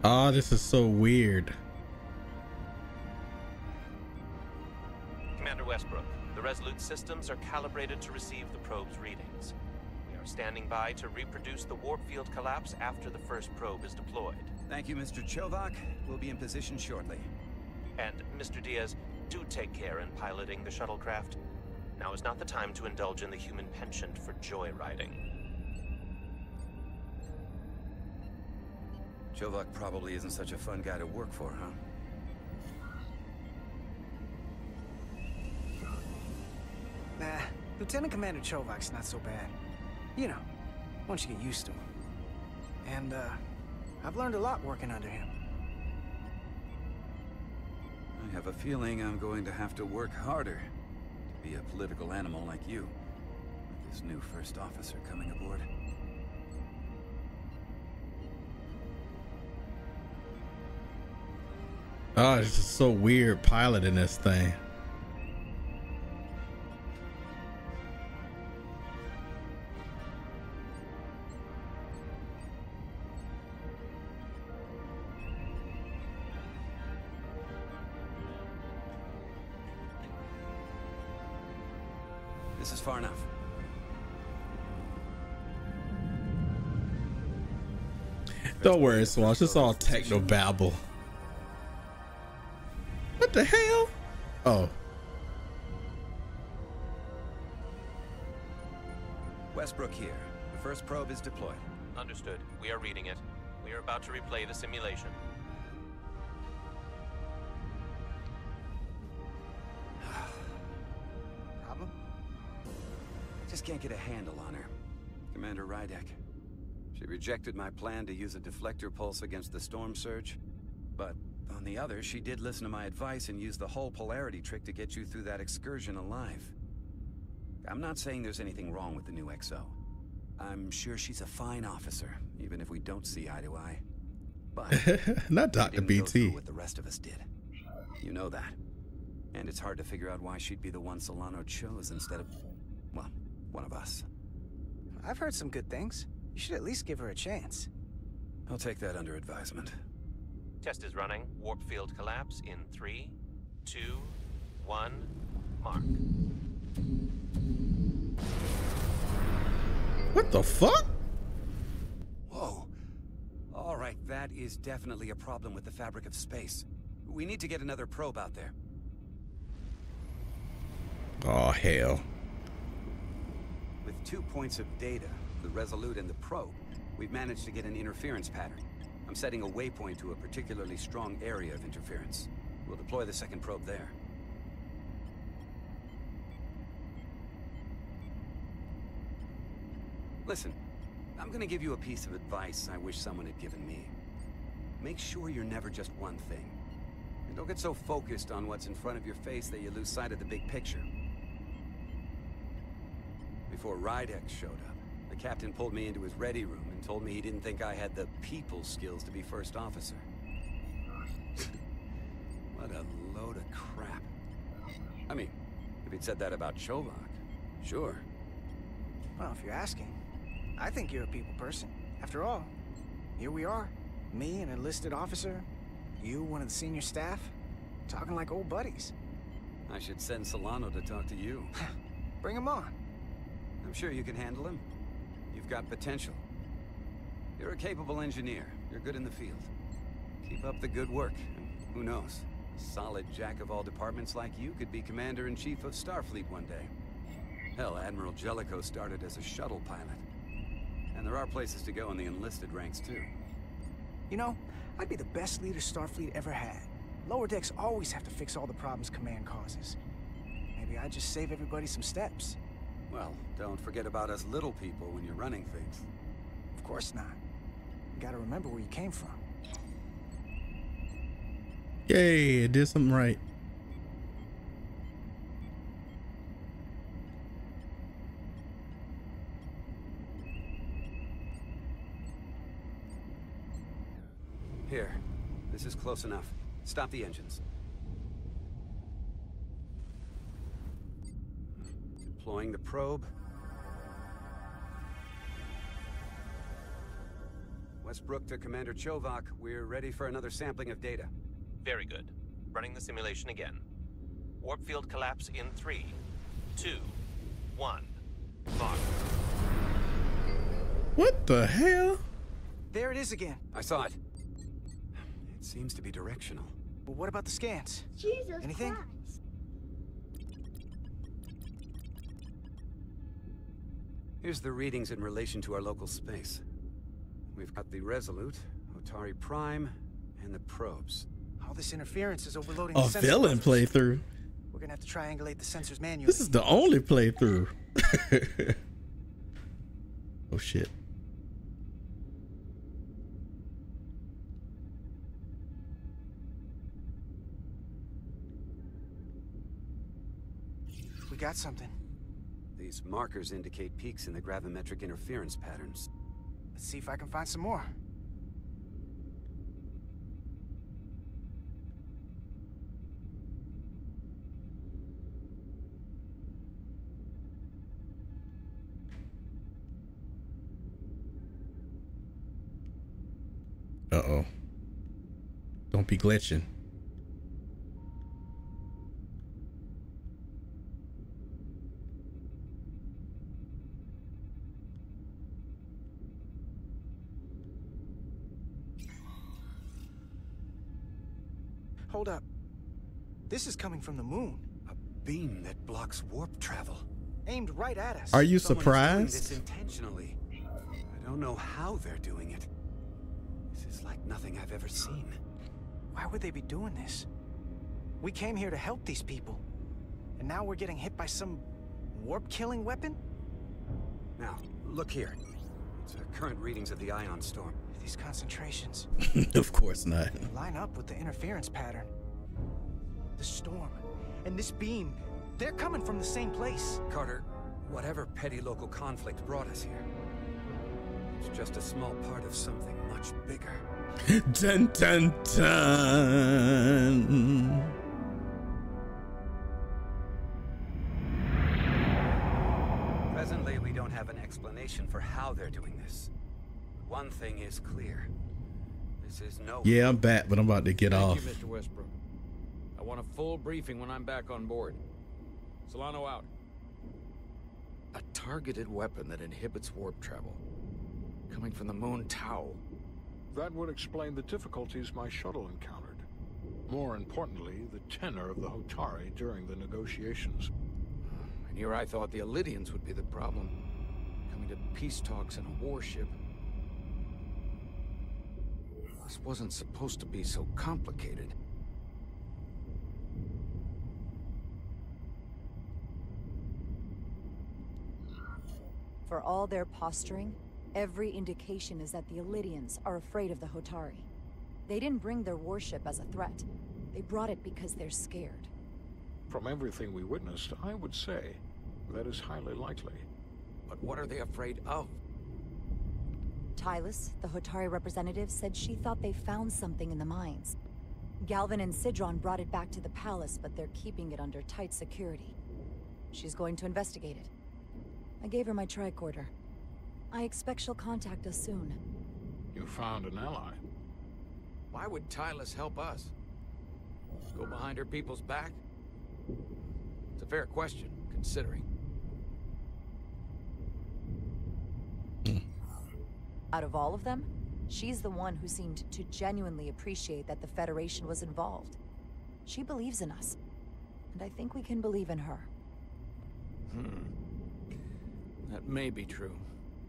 Oh, this is so weird. Commander Westbrook, the Resolute systems are calibrated to receive the probe's readings. We are standing by to reproduce the warp field collapse after the first probe is deployed. Thank you, Mr. Chovak. We'll be in position shortly. And, Mr. Diaz, do take care in piloting the shuttlecraft. Now is not the time to indulge in the human penchant for joyriding. Chovak probably isn't such a fun guy to work for, huh? Nah, Lieutenant Commander Chovak's not so bad. You know, once you get used to him. And, I've learned a lot working under him. I have a feeling I'm going to have to work harder be a political animal like you, with this new first officer coming aboard. Oh, it's just so weird piloting this thing. This is far enough. Don't worry, Swan. It's just all techno babble. What the hell? Oh. Westbrook here. The first probe is deployed. Understood. We are reading it. We are about to replay the simulation. Problem? Just can't get a handle on her. Commander Rydek. She rejected my plan to use a deflector pulse against the storm surge. But on the other, she did listen to my advice and use the whole polarity trick to get you through that excursion alive. I'm not saying there's anything wrong with the new XO. I'm sure she's a fine officer, even if we don't see eye to eye. But not Dr. BT. What the rest of us did. You know that. And it's hard to figure out why she'd be the one Solano chose instead of, well, one of us. I've heard some good things. You should at least give her a chance. I'll take that under advisement. Test is running. Warp field collapse in 3, 2, 1, mark. What the fuck? Whoa. All right, that is definitely a problem with the fabric of space. We need to get another probe out there. Oh, hell. With 2 points of data, the Resolute and the probe, we've managed to get an interference pattern. I'm setting a waypoint to a particularly strong area of interference. We'll deploy the second probe there. Listen, I'm gonna give you a piece of advice I wish someone had given me. Make sure you're never just one thing. And don't get so focused on what's in front of your face that you lose sight of the big picture. Before Rydek showed up, the captain pulled me into his ready room and told me he didn't think I had the people skills to be first officer. What a load of crap. I mean, if he'd said that about Chovak, sure. Well, if you're asking, I think you're a people person. After all, here we are. Me, an enlisted officer. You, one of the senior staff. Talking like old buddies. I should send Solano to talk to you. Bring him on. I'm sure you can handle him. You've got potential. You're a capable engineer. You're good in the field. Keep up the good work, and who knows? A solid jack of all departments like you could be Commander-in-Chief of Starfleet one day. Hell, Admiral Jellicoe started as a shuttle pilot. And there are places to go in the enlisted ranks, too. You know, I'd be the best leader Starfleet ever had. Lower decks always have to fix all the problems Command causes. Maybe I'd just save everybody some steps. Well, don't forget about us little people when you're running things. Of course not. You gotta remember where you came from. Yay, I did something right. Here, this is close enough. Stop the engines. Deploying the probe. Westbrook to Commander Chovak. We're ready for another sampling of data. Very good. Running the simulation again. Warp field collapse in 3, 2, 1, mark. What the hell? There it is again. I saw it. It seems to be directional. Well, what about the scans? Jesus Anything? Christ. Here's the readings in relation to our local space. We've got the Resolute, Otari Prime, and the probes. All this interference is overloading A the sensor villain buffers. playthrough. We're gonna have to triangulate the sensors manually. This is the only playthrough. Oh shit. We got something. These markers indicate peaks in the gravimetric interference patterns. Let's see if I can find some more. Uh-oh. Don't be glitching. Hold up. This is coming from the moon. A beam that blocks warp travel. Aimed right at us. Are you Someone surprised? is doing this intentionally. I don't know how they're doing it. This is like nothing I've ever seen. Why would they be doing this? We came here to help these people. And now we're getting hit by some warp-killing weapon? Now, look here. It's current readings of the ion storm. These concentrations. Of course not. Line up with the interference pattern. The storm and this beam, they're coming from the same place. Carter, whatever petty local conflict brought us here, it's just a small part of something much bigger. Dun dun dun. Presently, we don't have an explanation for how they're doing this. One thing is clear. This is no... Yeah, I'm back, but I'm about to get off. Thank you, Mr. Westbrook. I want a full briefing when I'm back on board. Solano out. A targeted weapon that inhibits warp travel. Coming from the moon Tau. That would explain the difficulties my shuttle encountered. More importantly, the tenor of the Hotari during the negotiations. And here I thought the Elydians would be the problem. Coming to peace talks in a warship. This wasn't supposed to be so complicated. For all their posturing, every indication is that the Elydians are afraid of the Hotari. They didn't bring their warship as a threat. They brought it because they're scared. From everything we witnessed, I would say that is highly likely. But what are they afraid of? Tylus, the Hotari representative, said she thought they found something in the mines. Galvin and Sidron brought it back to the palace, but they're keeping it under tight security. She's going to investigate it. I gave her my tricorder. I expect she'll contact us soon. You found an ally. Why would Tylus help us? Go behind her people's back? It's a fair question, considering. Out of all of them, she's the one who seemed to genuinely appreciate that the Federation was involved. She believes in us, and I think we can believe in her. That may be true.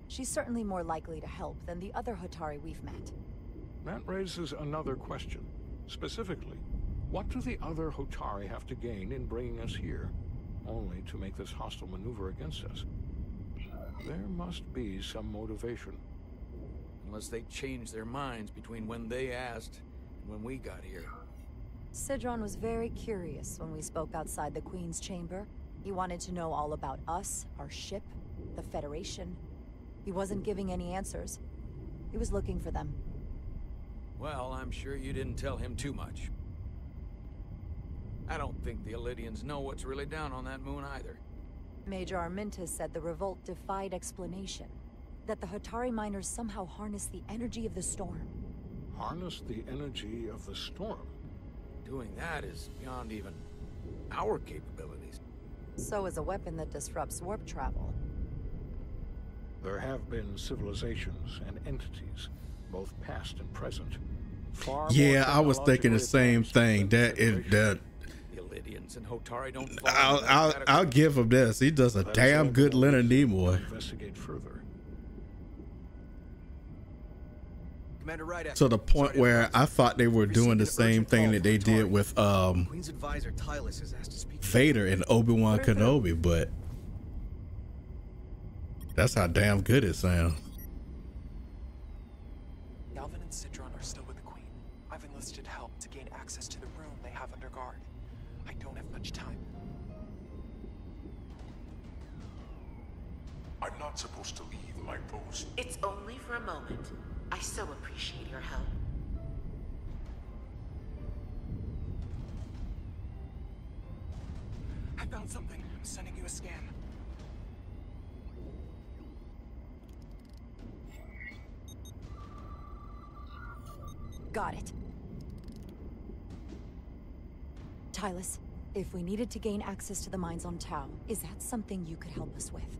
She's certainly more likely to help than the other Hotari we've met. That raises another question. Specifically, what do the other Hotari have to gain in bringing us here, only to make this hostile maneuver against us? There must be some motivation. Unless they changed their minds between when they asked and when we got here. Sidron was very curious when we spoke outside the Queen's chamber. He wanted to know all about us, our ship, the Federation. He wasn't giving any answers. He was looking for them. Well, I'm sure you didn't tell him too much. I don't think the Elydians know what's really down on that moon either. Major Armintas said the revolt defied explanation. That the Hotari miners somehow harnessed the energy of the storm. Harness the energy of the storm? Doing that is beyond even our capabilities. So is a weapon that disrupts warp travel. There have been civilizations and entities, both past and present. Yeah, I was thinking the same thing. That The Elydians and Hotari don't fall I'll give him this. He does a damn good Leonard Nimoy. Investigate further. To the point where I thought they were doing the same thing that they did with Queen's advisor Tylus has asked to speak. Vader and Obi-Wan Kenobi, but that's how damn good it sounds. Galvin and Sidron are still with the Queen. I've enlisted help to gain access to the room they have under guard. I don't have much time. not supposed to leave my post. It's only for a moment. I so appreciate your help. I found something. I'm sending you a scan. Got it. Tylus, if we needed to gain access to the mines on Tau, is that something you could help us with?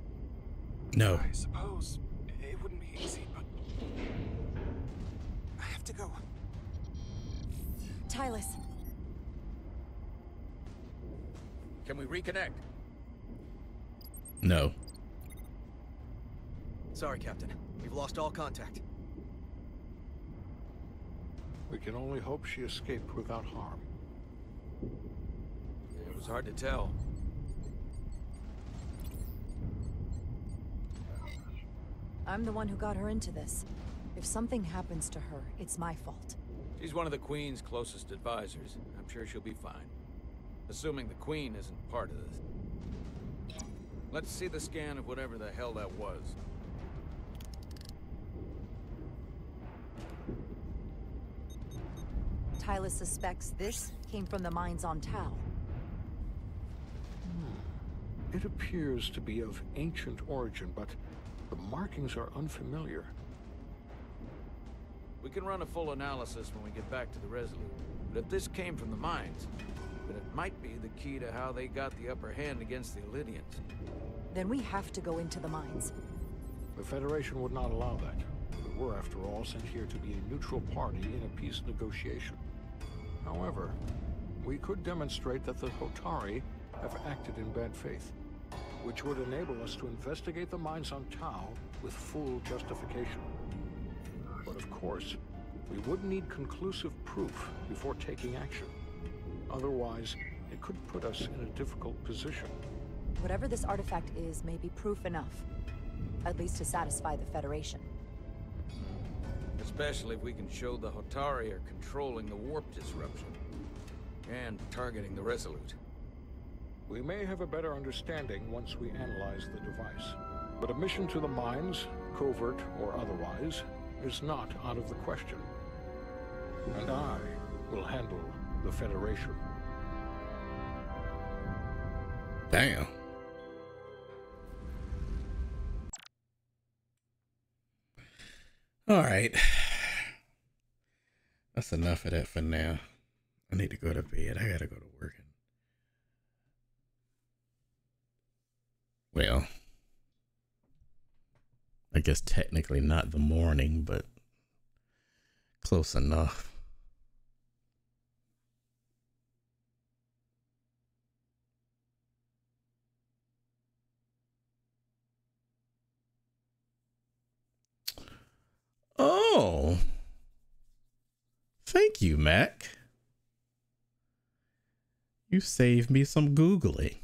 No. I suppose it wouldn't be easy, but I have to go. Tylus. Can we reconnect? No. Sorry, Captain. We've lost all contact. We can only hope she escaped without harm. It was hard to tell. I'm the one who got her into this. If something happens to her, it's my fault. She's one of the Queen's closest advisors. I'm sure she'll be fine. Assuming the Queen isn't part of this. Let's see the scan of whatever the hell that was. Tylus suspects this came from the mines on Tau. It appears to be of ancient origin, but the markings are unfamiliar. We can run a full analysis when we get back to the Resolute. But if this came from the mines, then it might be the key to how they got the upper hand against the Illydians. Then we have to go into the mines. The Federation would not allow that. We were, after all, sent here to be a neutral party in a peace negotiation. However, we could demonstrate that the Hotari have acted in bad faith, which would enable us to investigate the mines on Tau with full justification. But of course, we would need conclusive proof before taking action. Otherwise, it could put us in a difficult position. Whatever this artifact is may be proof enough. At least to satisfy the Federation. Especially if we can show the Hotari are controlling the warp disruption. And targeting the Resolute. We may have a better understanding once we analyze the device. But a mission to the mines, covert or otherwise, is not out of the question. And I will handle the Federation. Damn. All right. That's enough of that for now. I need to go to bed. I gotta go to work. Well, I guess technically not the morning, but close enough. Oh, thank you, Mac. You saved me some Googling.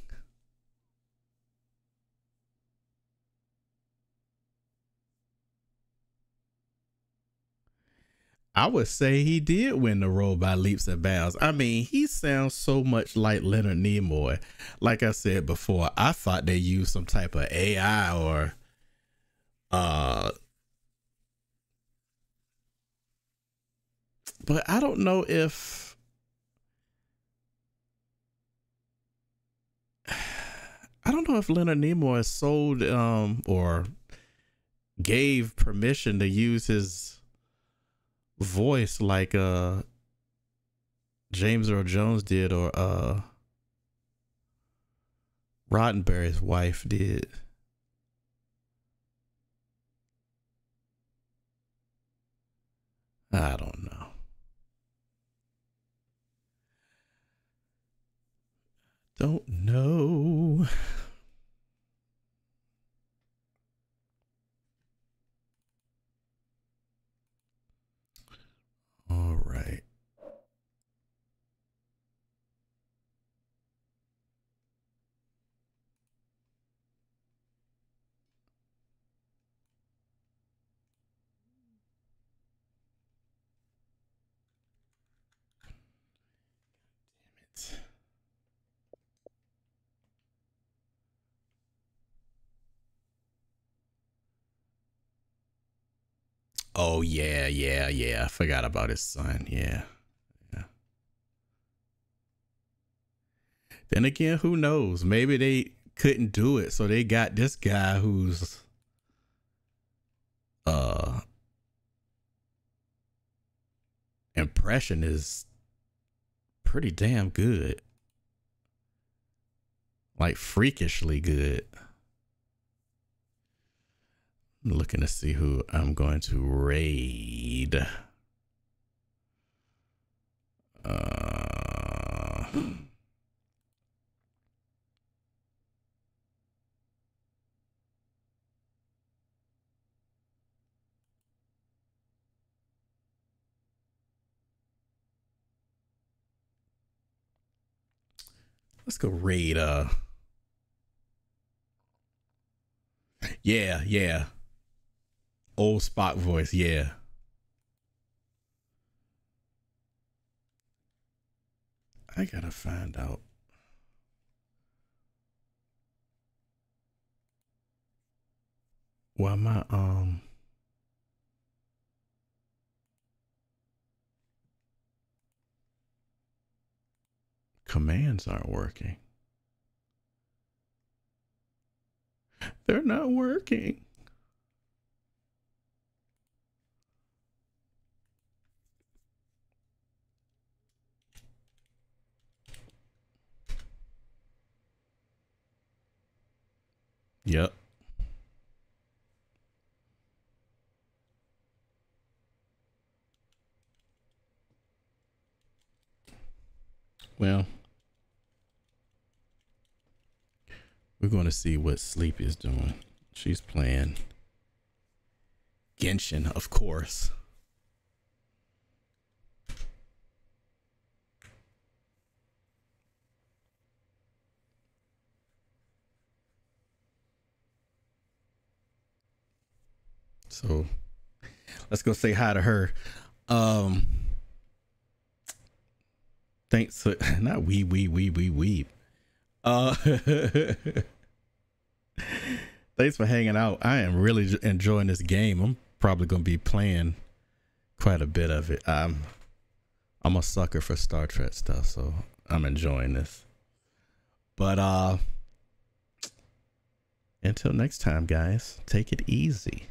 I would say he did win the role by leaps and bounds. I mean, he sounds so much like Leonard Nimoy. Like I said before, I thought they used some type of AI or but I don't know if Leonard Nimoy sold or gave permission to use his voice like James Earl Jones did or Roddenberry's wife did. I don't know. Don't know. All right. Damn it. Oh yeah, yeah, yeah. I forgot about his son. Yeah. Yeah. Then again, who knows? Maybe they couldn't do it, so they got this guy who's impression is pretty damn good. Like freakishly good. I'm looking to see who I'm going to raid. Let's go raid. Yeah. Old Spock voice. Yeah. I gotta find out. Why my commands aren't working. They're not working. Yep. Well, we're going to see what Sleepy is doing. She's playing Genshin, of course. So let's go say hi to her. Thanks to not weep. Thanks for hanging out. I am really enjoying this game. I'm probably gonna be playing quite a bit of it. I'm a sucker for Star Trek stuff, so I'm enjoying this. But until next time, guys, take it easy.